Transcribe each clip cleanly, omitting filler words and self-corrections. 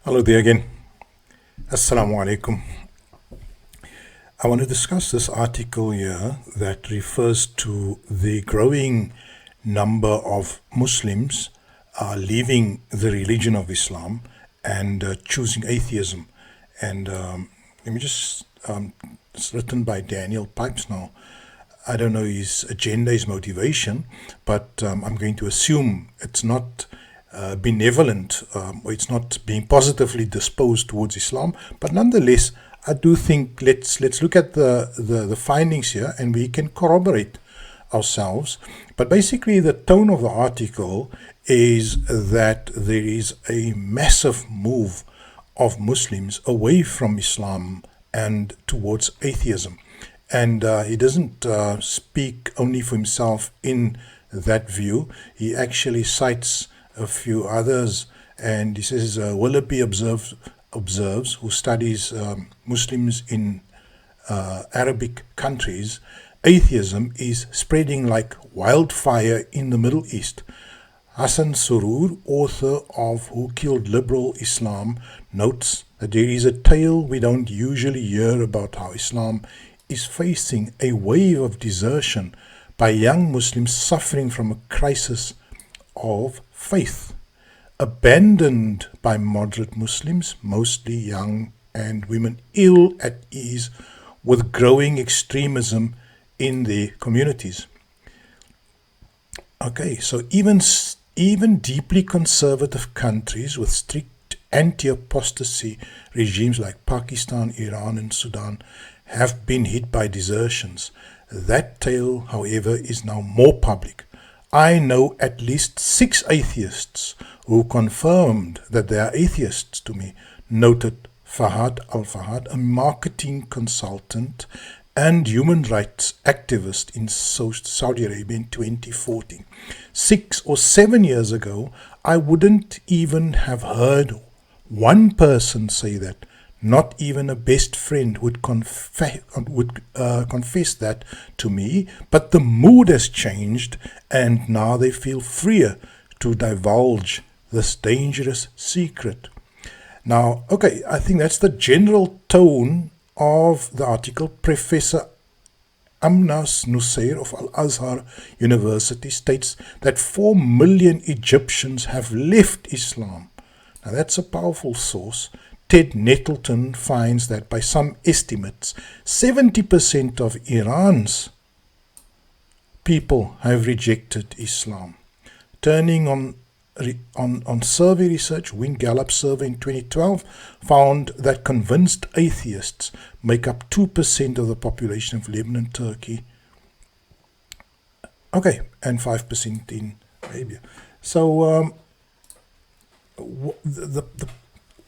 Hello there again. Assalamu alaikum. I want to discuss this article here that refers to the growing number of Muslims leaving the religion of Islam and choosing atheism. And let me just, it's written by Daniel Pipes now. I don't know his agenda, his motivation, but I'm going to assume it's not benevolent, or it's not being positively disposed towards Islam. But nonetheless, I do think let's look at the findings here, and we can corroborate ourselves. But basically, the tone of the article is that there is a massive move of Muslims away from Islam and towards atheism. And he doesn't speak only for himself in that view. He actually cites a few others, and he says Willoughby observes, who studies Muslims in Arabic countries, atheism is spreading like wildfire in the Middle East. Hassan Surur, author of Who Killed Liberal Islam, notes that there is a tale we don't usually hear about how Islam is facing a wave of desertion by young Muslims suffering from a crisis of faith, abandoned by moderate Muslims, mostly young and women ill at ease with growing extremism in their communities. Okay, so even deeply conservative countries with strict anti-apostasy regimes like Pakistan, Iran, and Sudan have been hit by desertions. That tale, however, is now more public. I know at least 6 atheists who confirmed that they are atheists to me, noted Fahad Al-Fahad, a marketing consultant and human rights activist in Saudi Arabia in 2014. 6 or 7 years ago, I wouldn't even have heard one person say that. Not even a best friend would confess that to me, but the mood has changed, and now they feel freer to divulge this dangerous secret. Now, okay, I think that's the general tone of the article. Professor Amnas Nusseir of Al-Azhar University states that 4 million Egyptians have left Islam. Now, that's a powerful source. Ted Nettleton finds that by some estimates, 70% of Iran's people have rejected Islam. Turning on survey research, Wing Gallup survey in 2012 found that convinced atheists make up 2% of the population of Lebanon, Turkey, okay, and 5% in Arabia. So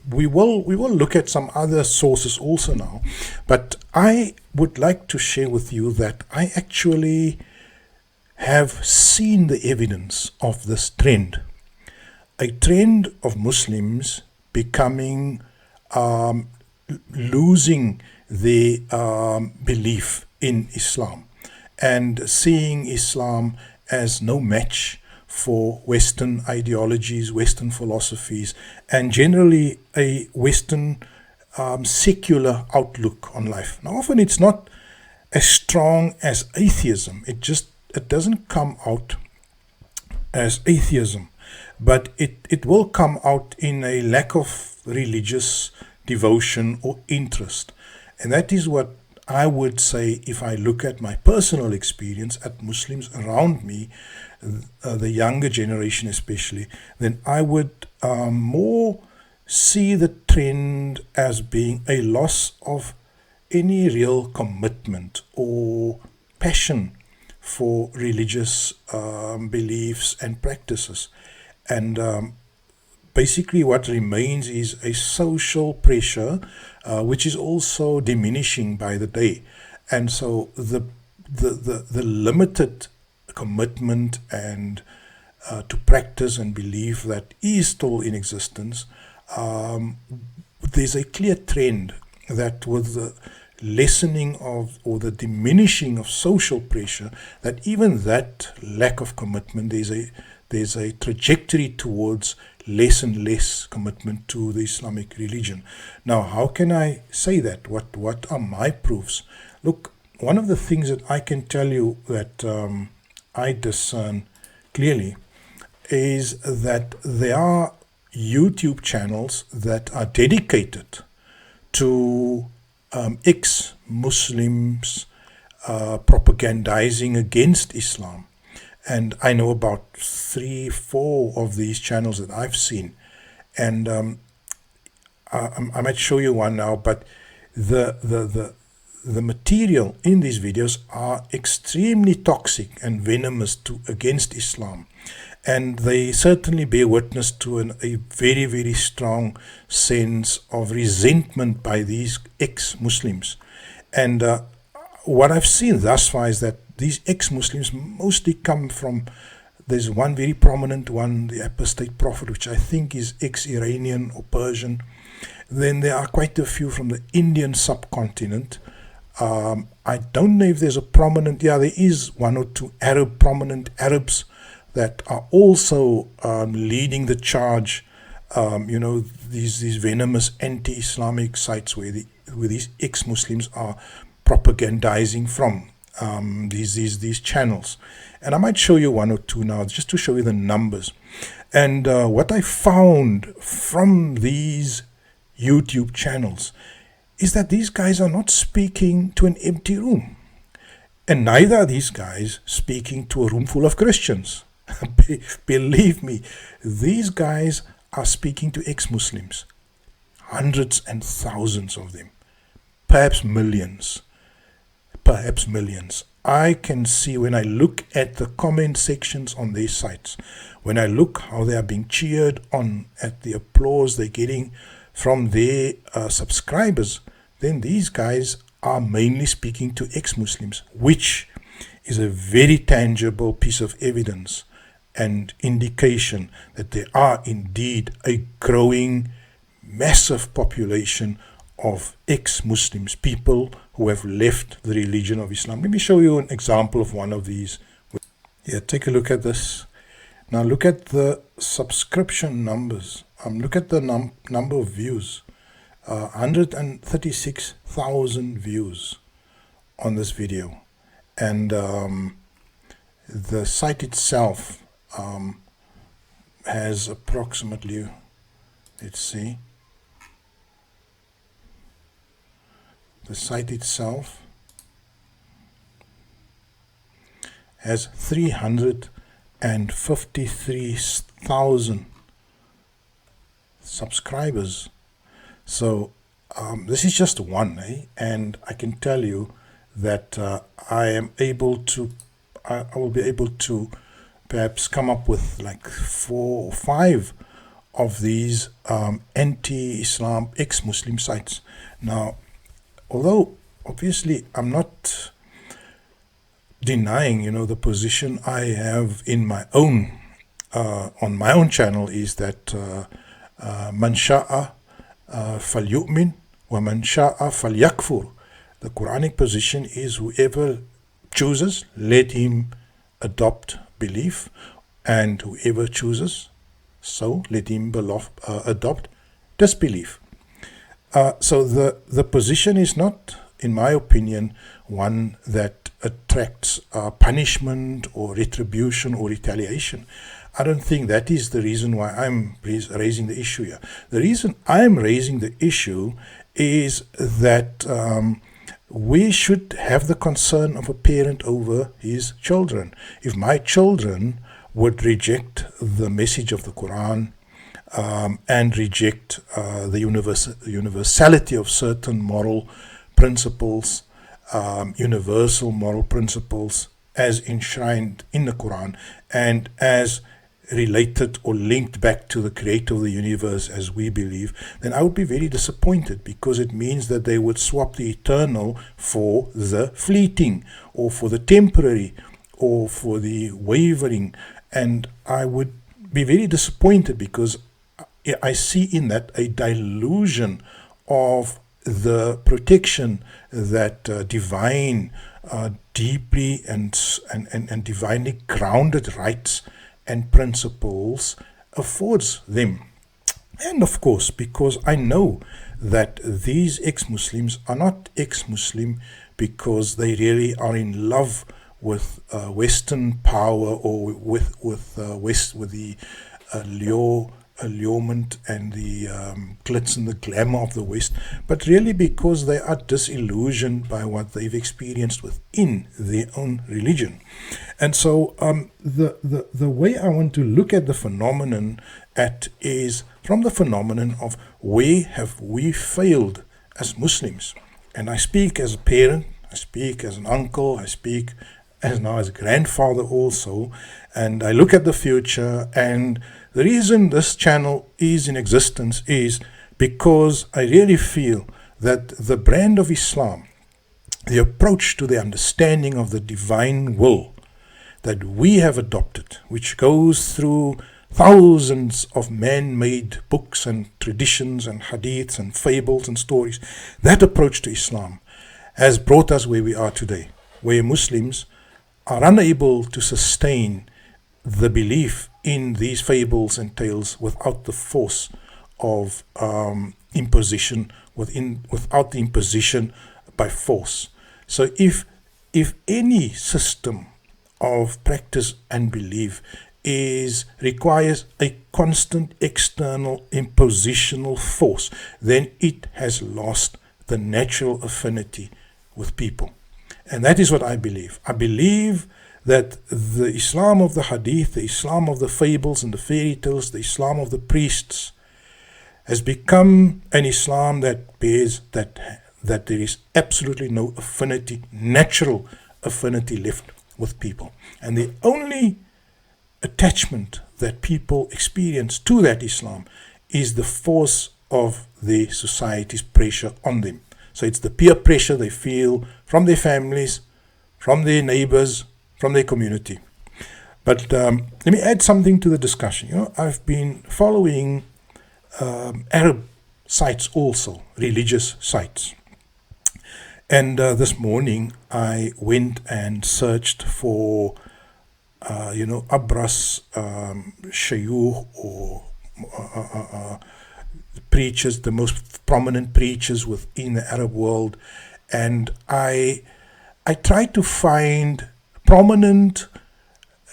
we will look at some other sources also now, but I would like to share with you that I actually have seen the evidence of this trend, a trend of Muslims becoming losing their belief in Islam and seeing Islam as no match for Western ideologies, Western philosophies, and generally a Western secular outlook on life. Now, often it's not as strong as atheism. It doesn't come out as atheism, but it will come out in a lack of religious devotion or interest. And that is what I would say, if I look at my personal experience at Muslims around me, the younger generation especially, then I would more see the trend as being a loss of any real commitment or passion for religious beliefs and practices. And basically what remains is a social pressure, which is also diminishing by the day. And so the limited commitment and to practice and belief that is still in existence, there's a clear trend that with the lessening of or the diminishing of social pressure, that even that lack of commitment, there's a trajectory towards less and less commitment to the Islamic religion. Now, how can I say that? What are my proofs? Look, one of the things that I can tell you that I discern clearly is that there are YouTube channels that are dedicated to ex-Muslims propagandizing against Islam. And I know about 3-4 of these channels that I've seen. And I might show you one now, but the material in these videos are extremely toxic and venomous against Islam. And they certainly bear witness to a very, very strong sense of resentment by these ex-Muslims. And what I've seen thus far is that these ex-Muslims mostly come from, there's one very prominent one, the apostate prophet, which I think is ex-Iranian or Persian. Then there are quite a few from the Indian subcontinent. I don't know if there's a prominent, there is one or two prominent Arabs that are also leading the charge, these venomous anti-Islamic sites where these ex-Muslims are propagandizing from these channels. And I might show you one or two now just to show you the numbers. And what I found from these YouTube channels is that these guys are not speaking to an empty room. And neither are these guys speaking to a room full of Christians. Believe me, these guys are speaking to ex-Muslims, hundreds and thousands of them, perhaps millions. I can see when I look at the comment sections on these sites, when I look how they are being cheered on at the applause they're getting from their subscribers, then these guys are mainly speaking to ex-Muslims, which is a very tangible piece of evidence and indication that there are indeed a growing, massive population of ex-Muslims, people who have left the religion of Islam. Let me show you an example of one of these. Here, take a look at this. Now look at the subscription numbers. Look at the number of views. 136,000 views on this video. And the site itself has approximately, let's see, the site itself has 353,000 subscribers. So this is just one, and I can tell you that I will be able to perhaps come up with like 4 or 5 of these anti-Islam ex-Muslim sites. Now, although obviously I'm not denying, the position I have in my own, on my own channel, is that man sha'a falyu'min wa man sha'a falyakfur. The Quranic position is whoever chooses, let him adopt belief, and whoever chooses, so let him adopt disbelief. So the position is not, in my opinion, one that attracts punishment or retribution or retaliation. I don't think that is the reason why I'm raising the issue here. The reason I'm raising the issue is that we should have the concern of a parent over his children. If my children would reject the message of the Quran and reject the universality of certain moral principles, universal moral principles as enshrined in the Quran and as related or linked back to the creator of the universe as we believe, then I would be very disappointed, because it means that they would swap the eternal for the fleeting, or for the temporary, or for the wavering. And I would be very disappointed, because I see in that a dilution of the protection that divine, deeply and divinely grounded rights and principles affords them. And of course, because I know that these ex-Muslims are not ex-Muslim because they really are in love with Western power, or with the allurement and the glitz and the glamour of the West, but really because they are disillusioned by what they've experienced within their own religion. And so the way I want to look at the phenomenon is from the phenomenon of where have we failed as Muslims. And I speak as a parent, I speak as an uncle, I speak as now as a grandfather also, and I look at the future. And the reason this channel is in existence is because I really feel that the brand of Islam, the approach to the understanding of the divine will that we have adopted, which goes through thousands of man-made books and traditions and hadiths and fables and stories, that approach to Islam has brought us where we are today, where Muslims are unable to sustain the belief in these fables and tales without the force of imposition, without the imposition by force. So if any system of practice and belief requires a constant external impositional force, then it has lost the natural affinity with people. And that is what I believe. I believe that the Islam of the Hadith, the Islam of the fables and the fairy tales, the Islam of the priests, has become an Islam that bears that there is absolutely no affinity, natural affinity left with people. And the only attachment that people experience to that Islam is the force of the society's pressure on them. So it's the peer pressure they feel from their families, from their neighbors, from their community. But let me add something to the discussion. I've been following Arab sites also, religious sites. And this morning I went and searched for, Abras Shayukh, or preachers, the most prominent preachers within the Arab world. And I tried to find prominent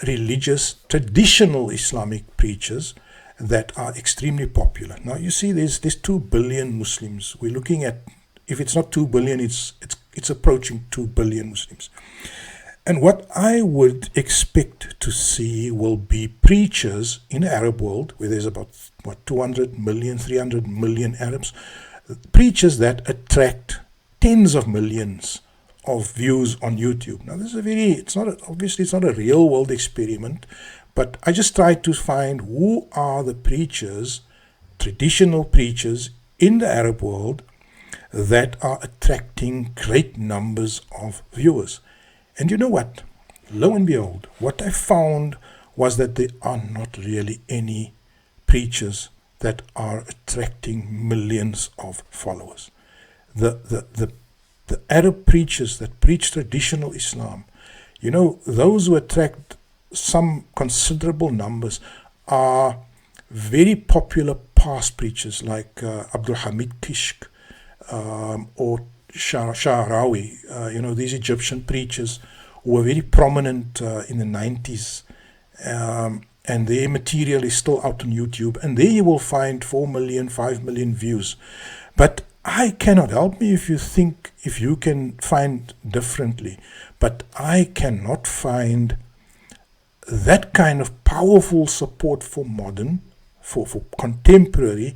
religious, traditional Islamic preachers that are extremely popular. Now you see there's 2 billion Muslims. We're looking at, if it's not 2 billion, it's approaching 2 billion Muslims. And what I would expect to see will be preachers in the Arab world, where there's about 200 million, 300 million Arabs, preachers that attract tens of millions of views on YouTube. Now this is obviously it's not a real world experiment, but I just tried to find who are the preachers, traditional preachers in the Arab world, that are attracting great numbers of viewers. And you know what? Lo and behold, what I found was that there are not really any preachers that are attracting millions of followers. The Arab preachers that preach traditional Islam, those who attract some considerable numbers are very popular past preachers like Abdul Hamid Kishk, or Sha'rawi, these Egyptian preachers who were very prominent in the 90s, and their material is still out on YouTube, and there you will find 4 million, 5 million views. But I cannot help me if you can find differently, but I cannot find that kind of powerful support for contemporary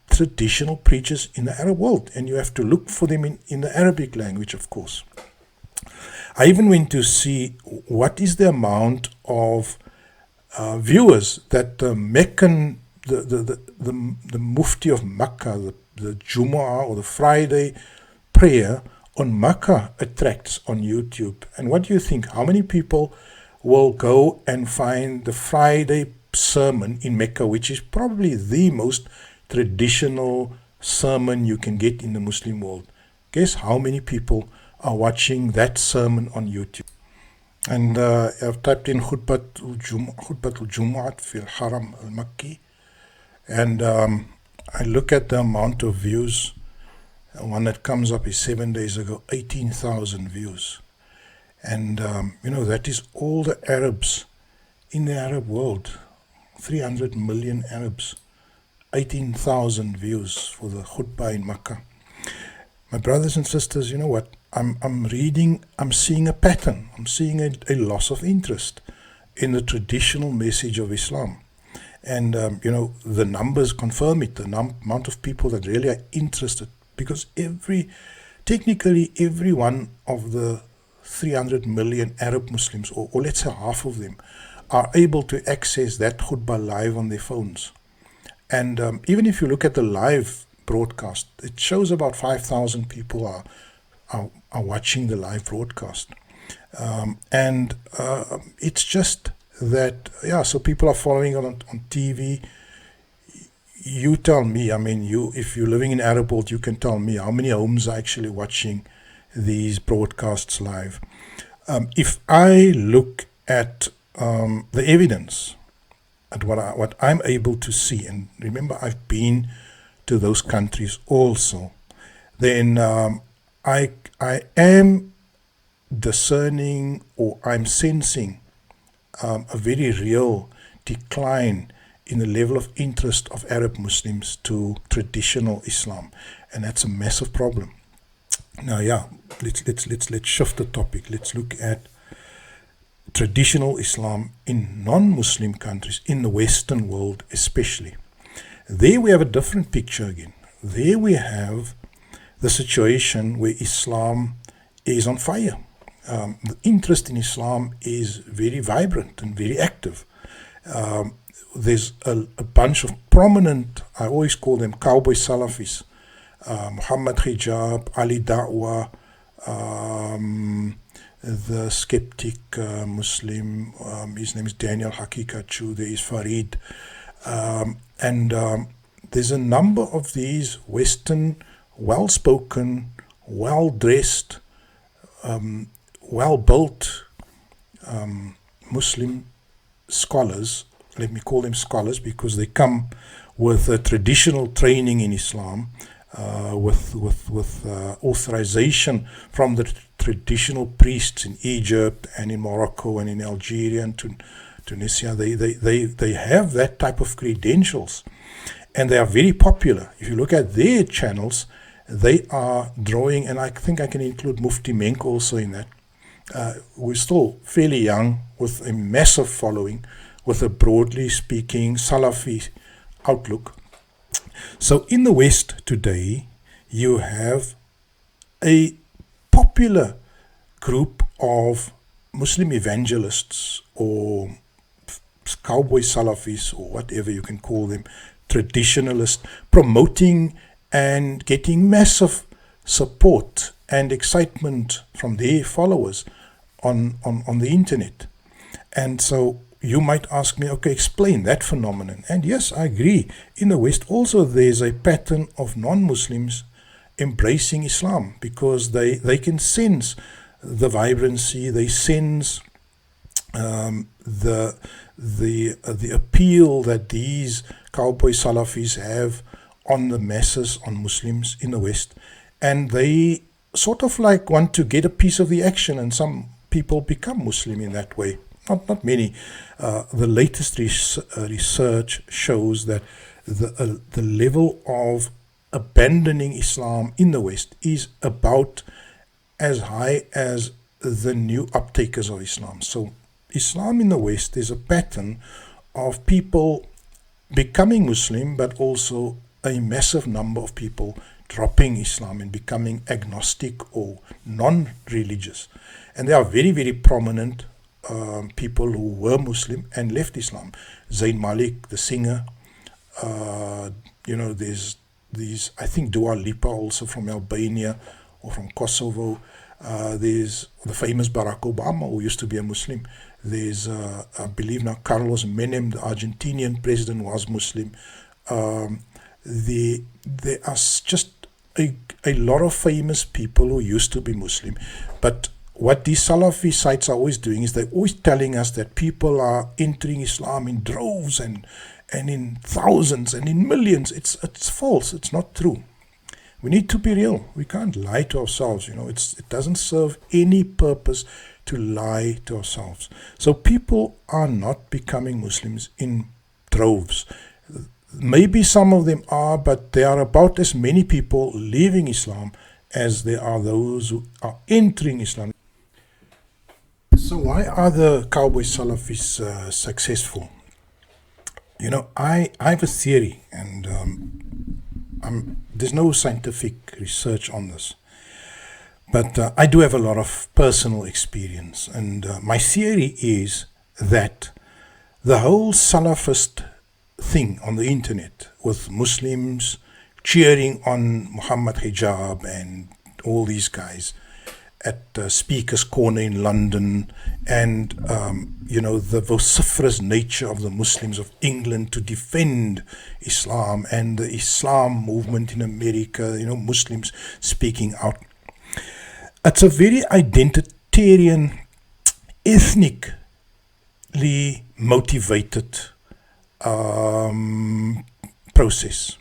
traditional preachers in the Arab world, and you have to look for them in the Arabic language, of course. I even went to see what is the amount of viewers that the Meccan, the Mufti of Makkah, the Jumu'ah or the Friday prayer on Makkah attracts on YouTube. And what do you think? How many people will go and find the Friday sermon in Mecca, which is probably the most traditional sermon you can get in the Muslim world? Guess how many people are watching that sermon on YouTube? And I've typed in Khutbat al-Jumu'at fil Haram al-Makki, And I look at the amount of views. One that comes up is 7 days ago, 18,000 views. And, that is all the Arabs in the Arab world. 300 million Arabs. 18,000 views for the khutbah in Makkah. My brothers and sisters, you know what? I'm reading, I'm seeing a pattern. I'm seeing a loss of interest in the traditional message of Islam. And, the numbers confirm it, the amount of people that really are interested. Because technically every one of the 300 million Arab Muslims, or let's say half of them, are able to access that khutbah live on their phones. And even if you look at the live broadcast, it shows about 5,000 people are watching the live broadcast. And it's just that, so people are following on TV. You tell me, if you're living in Arab world, you can tell me how many homes are actually watching these broadcasts live. If I look at the evidence, at what I'm able to see, and remember I've been to those countries also, then I am discerning, or I'm sensing a very real decline in the level of interest of Arab Muslims to traditional Islam, and that's a massive problem. Now, let's shift the topic. Let's look at traditional Islam in non-Muslim countries, in the Western world especially. There we have a different picture again. There we have the situation where Islam is on fire. The interest in Islam is very vibrant and very active. There's a bunch of prominent, I always call them cowboy Salafis, Muhammad Hijab, Ali Da'wah, the skeptic Muslim, his name is Daniel Hakikachu, there is Farid, and there's a number of these Western, well-spoken, well-dressed, well-built Muslim scholars. Let me call them scholars because they come with a traditional training in Islam, with authorization from the traditional priests in Egypt and in Morocco and in Algeria and Tunisia. They have that type of credentials, and they are very popular. If you look at their channels, they are drawing, and I think I can include Mufti Menk also in that. We're still fairly young with a massive following, with a broadly speaking Salafi outlook. So in the West today, you have a popular group of Muslim evangelists or cowboy Salafis or whatever you can call them, traditionalists, promoting and getting massive support and excitement from their followers on the internet. And so you might ask me, okay, explain that phenomenon. And yes, I agree. In the West also there's a pattern of non-Muslims embracing Islam because they can sense the vibrancy, they sense the appeal that these cowboy Salafis have on the masses, on Muslims in the West. And they sort of like want to get a piece of the action, and some people become Muslim in that way. Not many. The latest research shows that the level of abandoning Islam in the West is about as high as the new uptakers of Islam. So Islam in the West is a pattern of people becoming Muslim, but also a massive number of people dropping Islam and becoming agnostic or non-religious. And there are very, very prominent people who were Muslim and left Islam. Zayn Malik, the singer, there's these, I think Dua Lipa also from Albania or from Kosovo. There's the famous Barack Obama, who used to be a Muslim. There's, I believe now, Carlos Menem, the Argentinian president, was Muslim. There are just a lot of famous people who used to be Muslim. But what these Salafi sites are always doing is they're always telling us that people are entering Islam in droves and and in thousands and in millions. It's false. It's not true. We need to be real. We can't lie to ourselves. It doesn't serve any purpose to lie to ourselves. So people are not becoming Muslims in droves. Maybe some of them are, but there are about as many people leaving Islam as there are those who are entering Islam. So why are the cowboy Salafis successful? I have a theory, and there's no scientific research on this. But I do have a lot of personal experience. And my theory is that the whole Salafist thing on the internet, with Muslims cheering on Muhammad Hijab and all these guys at Speaker's Corner in London, and the vociferous nature of the Muslims of England to defend Islam, and the Islam movement in America, Muslims speaking out. It's a very identitarian, ethnically motivated process.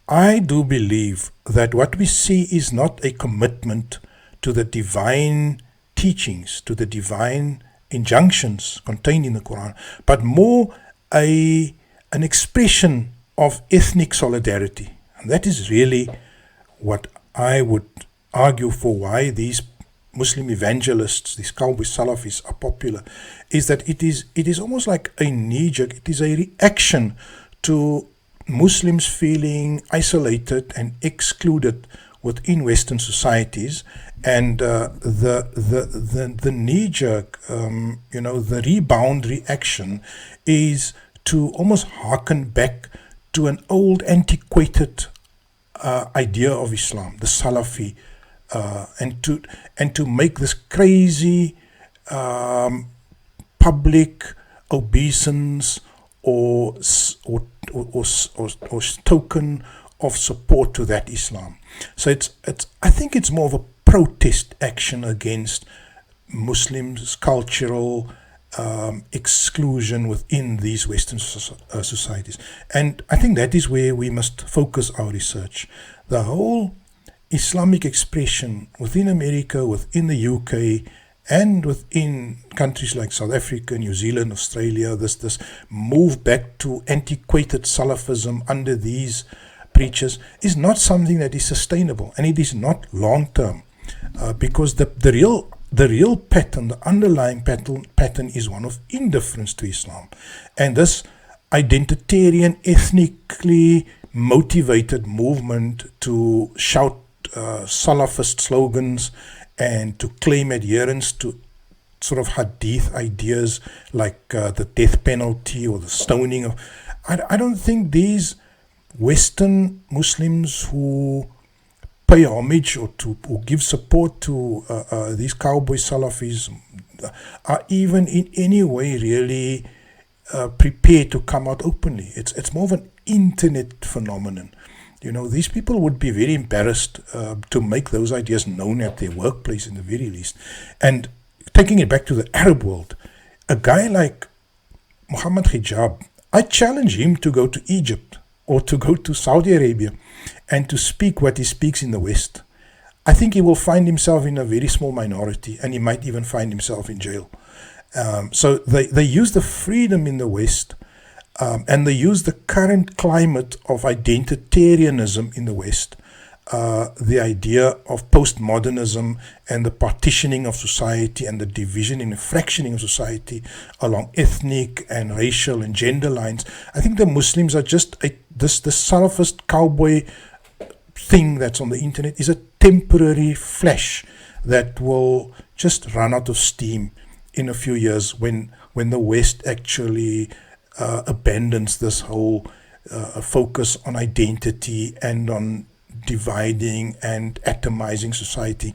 I do believe that what we see is not a commitment to the divine teachings, to the divine injunctions contained in the Quran, but more an expression of ethnic solidarity. And that is really what I would argue for, why these Muslim evangelists, these cowboy Salafis, are popular, is that it is almost like a knee-jerk, it is a reaction to Muslims feeling isolated and excluded within Western societies, and the knee-jerk, the rebound reaction is to almost hearken back to an old, antiquated idea of Islam, the Salafi, and to make this crazy public obeisance or token of support to that Islam. So I think it's more of a protest action against Muslims' cultural exclusion within these Western societies. And I think that is where we must focus our research. The whole Islamic expression within America, within the UK, and within countries like South Africa, New Zealand, Australia, this move back to antiquated Salafism under these preachers is not something that is sustainable, and it is not long term, because the real pattern, the underlying pattern is one of indifference to Islam, and this identitarian, ethnically motivated movement to shout Salafist slogans and to claim adherence to sort of hadith ideas like the death penalty or the stoning of. I don't think these Western Muslims who pay homage or give support to these cowboy Salafis are even in any way really prepared to come out openly. It's more of an internet phenomenon. These people would be very embarrassed to make those ideas known at their workplace, in the very least. And taking it back to the Arab world, a guy like Muhammad Hijab, I challenge him to go to Egypt or to go to Saudi Arabia and to speak what he speaks in the West. I think he will find himself in a very small minority, and he might even find himself in jail. So they use the freedom in the West, and they use the current climate of identitarianism in the West, the idea of postmodernism and the partitioning of society and the division and the fractioning of society along ethnic and racial and gender lines. I think the Muslims are just this Salafist cowboy thing that's on the internet is a temporary flash that will just run out of steam in a few years when the West actually abandons this whole focus on identity and on dividing and atomizing society.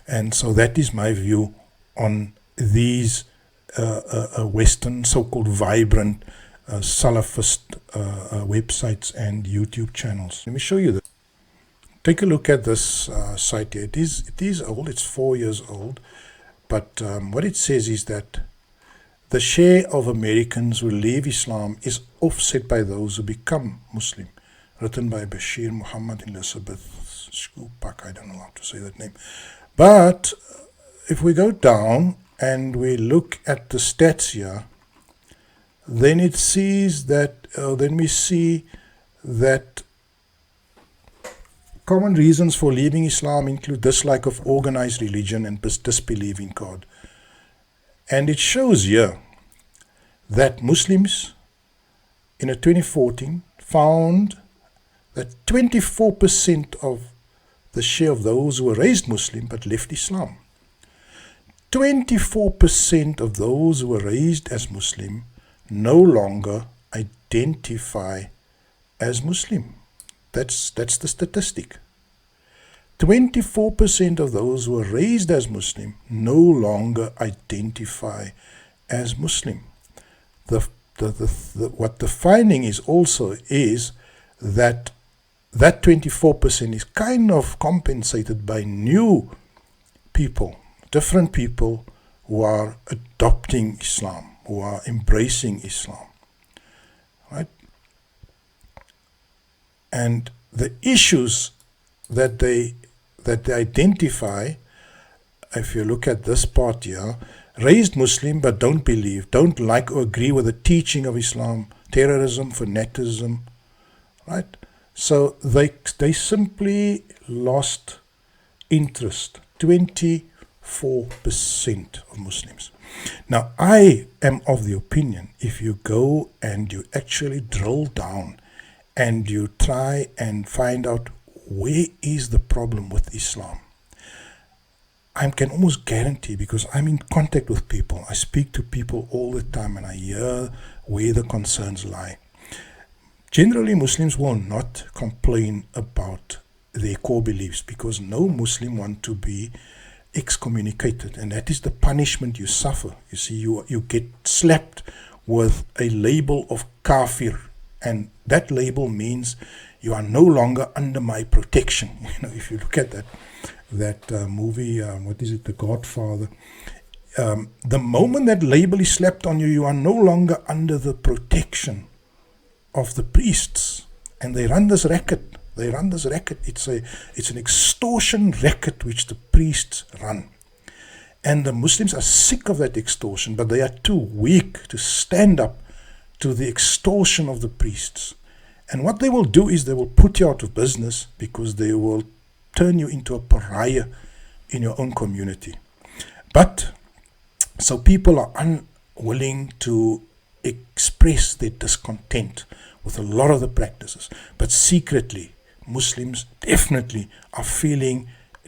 And so that is my view on these Western so-called vibrant Salafist websites and YouTube channels. Let me show you this. Take a look at this site here. It is old, it's 4 years old, but what it says is that the share of Americans who leave Islam is offset by those who become Muslim. Written by Bashir Muhammad Elizabeth Skupak, I don't know how to say that name. But if we go down and we look at the stats here, then it sees that, then we see that common reasons for leaving Islam include dislike of organized religion and disbelief in God. And it shows here that Muslims in a 2014 found that 24% of the share of those who were raised Muslim but left Islam. 24% of those who were raised as Muslim no longer identify as Muslim. That's the statistic. 24% of those who were raised as Muslim no longer identify as Muslim. What the finding is also is that 24% is kind of compensated by new people, different people who are adopting Islam, who are embracing Islam, right? And the issues that they identify, if you look at this part here, raised Muslim but don't believe, don't like or agree with the teaching of Islam, terrorism, fanaticism, right? So they simply lost interest. 24% of Muslims. Now, I am of the opinion, if you go and you actually drill down and you try and find out where is the problem with Islam, I can almost guarantee, because I'm in contact with people, I speak to people all the time and I hear where the concerns lie. Generally, Muslims will not complain about their core beliefs because no Muslim wants to be excommunicated, and that is the punishment you suffer. You see, you get slapped with a label of kafir, and that label means you are no longer under my protection. You know, if you look at that movie, what is it, The Godfather? The moment that label is slapped on you, you are no longer under the protection of the priests, and they run this racket. It's an extortion racket which the priests run. And the Muslims are sick of that extortion, but they are too weak to stand up to the extortion of the priests. And what they will do is they will put you out of business because they will turn you into a pariah in your own community. But, so people are unwilling to express their discontent with a lot of the practices, but secretly Muslims definitely are feeling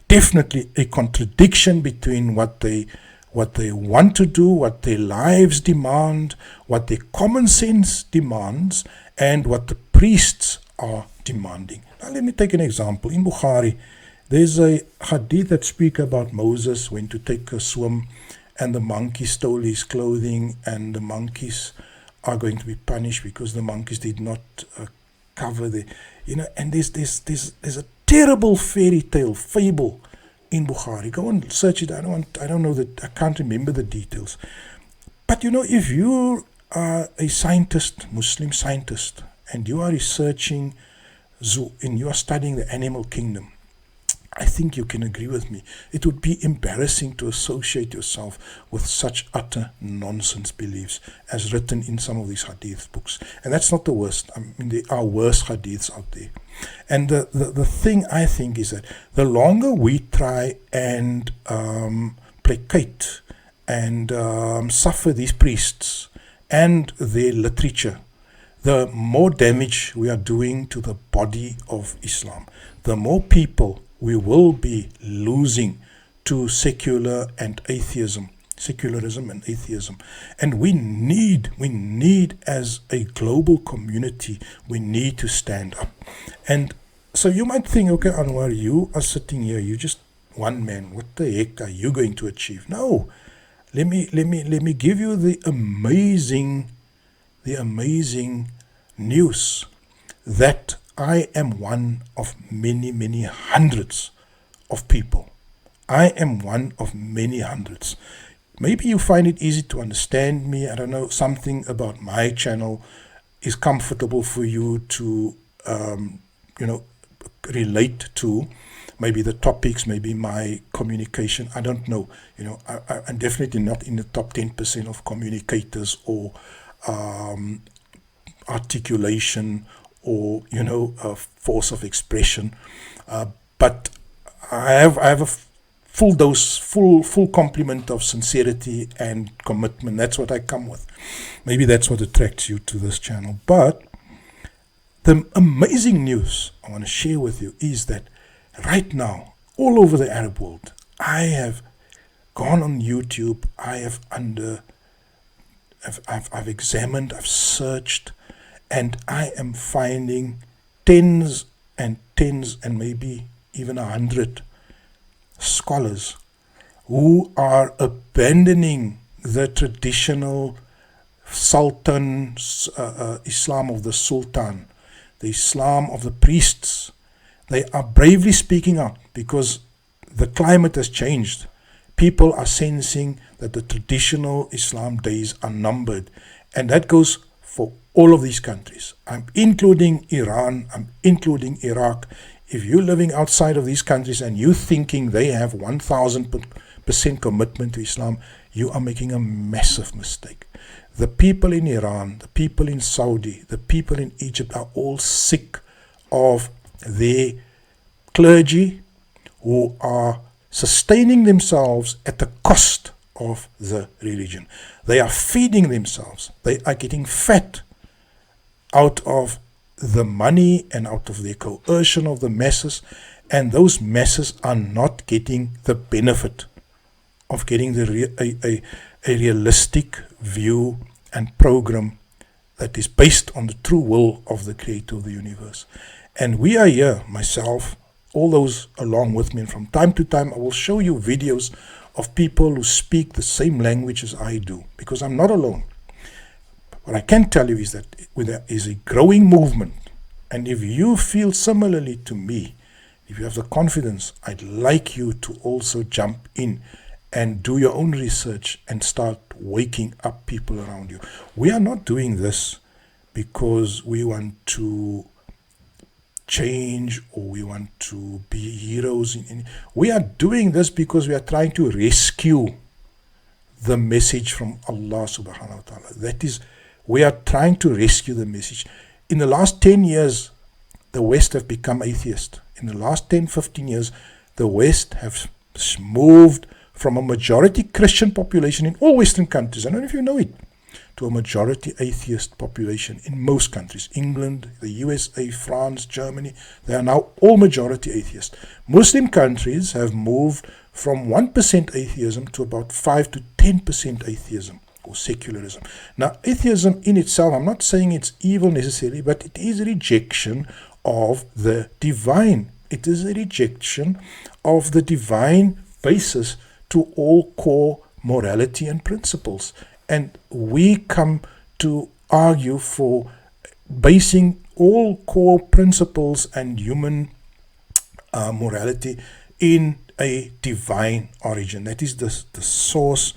a contradiction between what they want to do, what their lives demand, what their common sense demands, and what the priests are demanding. Now let me take an example. In Bukhari, there's a hadith that speaks about Moses went to take a swim and the monkey stole his clothing, and the monkeys are going to be punished because the monkeys did not cover the, and there's a terrible fairy tale, fable in Bukhari. Go and search it. I don't know that, I can't remember the details. But if you are a scientist, Muslim scientist, and you are researching zoo, and you are studying the animal kingdom, I think you can agree with me. It would be embarrassing to associate yourself with such utter nonsense beliefs as written in some of these hadith books. And that's not the worst. I mean, there are worse hadiths out there. And the thing I think is that the longer we try and placate and suffer these priests and their literature, the more damage we are doing to the body of Islam. The more people we will be losing to secularism and atheism. And we need as a global community, we need to stand up. And so you might think, okay, Anwar, you are sitting here, you just one man, what the heck are you going to achieve? No, let me give you the amazing news that I am one of many, many hundreds of people. I am one of many hundreds. Maybe you find it easy to understand me. I don't know, something about my channel is comfortable for you to, relate to. Maybe the topics, maybe my communication. I don't know. I'm definitely not in the top 10% of communicators or articulation or a force of expression. But I have a full dose, full complement of sincerity and commitment. That's what I come with. Maybe that's what attracts you to this channel. But the amazing news I want to share with you is that right now, all over the Arab world, I have gone on YouTube. I've examined, I've searched, and I am finding tens and maybe even 100 scholars who are abandoning the traditional Sultan Islam of the Sultan, the Islam of the priests. They are bravely speaking out because the climate has changed. People are sensing that the traditional Islam days are numbered, and that goes for all of these countries. I'm including Iran, I'm including Iraq. If you're living outside of these countries and you're thinking they have 1000% commitment to Islam, you are making a massive mistake. The people in Iran, the people in Saudi, the people in Egypt are all sick of their clergy who are sustaining themselves at the cost of the religion. They are feeding themselves. They are getting fat out of the money and out of the coercion of the masses, and those masses are not getting the benefit of getting a realistic view and program that is based on the true will of the Creator of the universe. And we are here, myself, all those along with me, and from time to time I will show you videos of people who speak the same language as I do, because I'm not alone. What I can tell you is that there is a growing movement, and if you feel similarly to me, if you have the confidence, I'd like you to also jump in and do your own research and start waking up people around you. We are not doing this because we want to change or we want to be heroes. We are doing this because we are trying to rescue the message from Allah subhanahu wa ta'ala. That is, we are trying to rescue the message. In the last 10 years, the West have become atheist. In the last 10, 15 years, the West have moved from a majority Christian population in all Western countries, I don't know if you know it, to a majority atheist population in most countries. England, the USA, France, Germany, they are now all majority atheist. Muslim countries have moved from 1% atheism to about 5 to 10% atheism or secularism. Now, atheism in itself, I'm not saying it's evil necessarily, but it is a rejection of the divine. It is a rejection of the divine basis to all core morality and principles. And we come to argue for basing all core principles and human morality in a divine origin. That is the source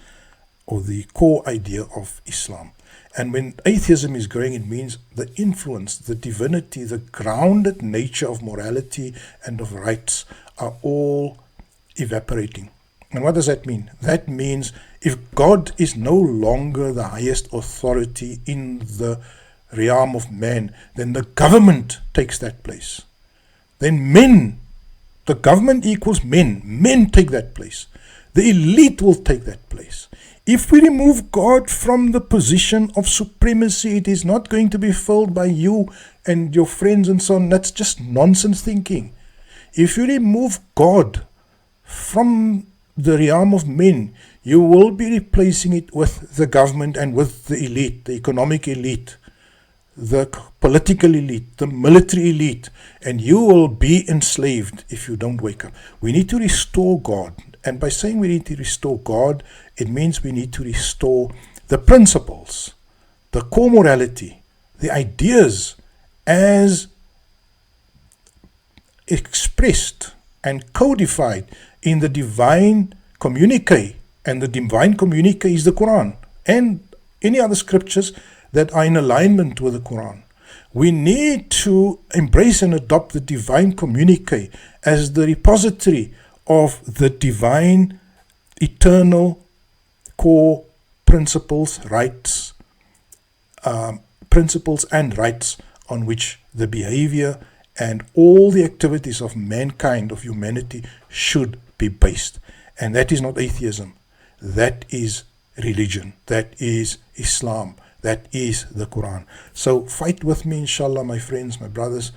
or the core idea of Islam. And when atheism is growing, it means the influence, the divinity, the grounded nature of morality and of rights are all evaporating. And what does that mean? That means if God is no longer the highest authority in the realm of man, then the government takes that place. Then men, the government equals men. Men take that place. The elite will take that place. If we remove God from the position of supremacy, it is not going to be filled by you and your friends and so on. That's just nonsense thinking. If you remove God from the realm of men, you will be replacing it with the government and with the elite, the economic elite, the political elite, the military elite, and you will be enslaved if you don't wake up. We need to restore God. And by saying we need to restore God, it means we need to restore the principles, the core morality, the ideas as expressed and codified in the divine communique And the divine communique is the Quran and any other scriptures that are in alignment with the Quran. We need to embrace and adopt the divine communique as the repository of the divine, eternal core principles, rights, principles and rights on which the behavior and all the activities of mankind, of humanity, should be based. And that is not atheism. That is religion. That is Islam. That is the Quran. So fight with me, inshallah, my friends, my brothers.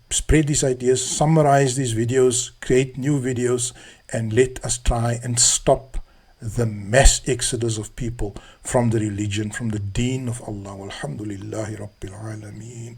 Spread these ideas, summarize these videos, create new videos, and let us try and stop the mass exodus of people from the religion, from the deen of Allah. Alhamdulillahi Rabbil Alameen.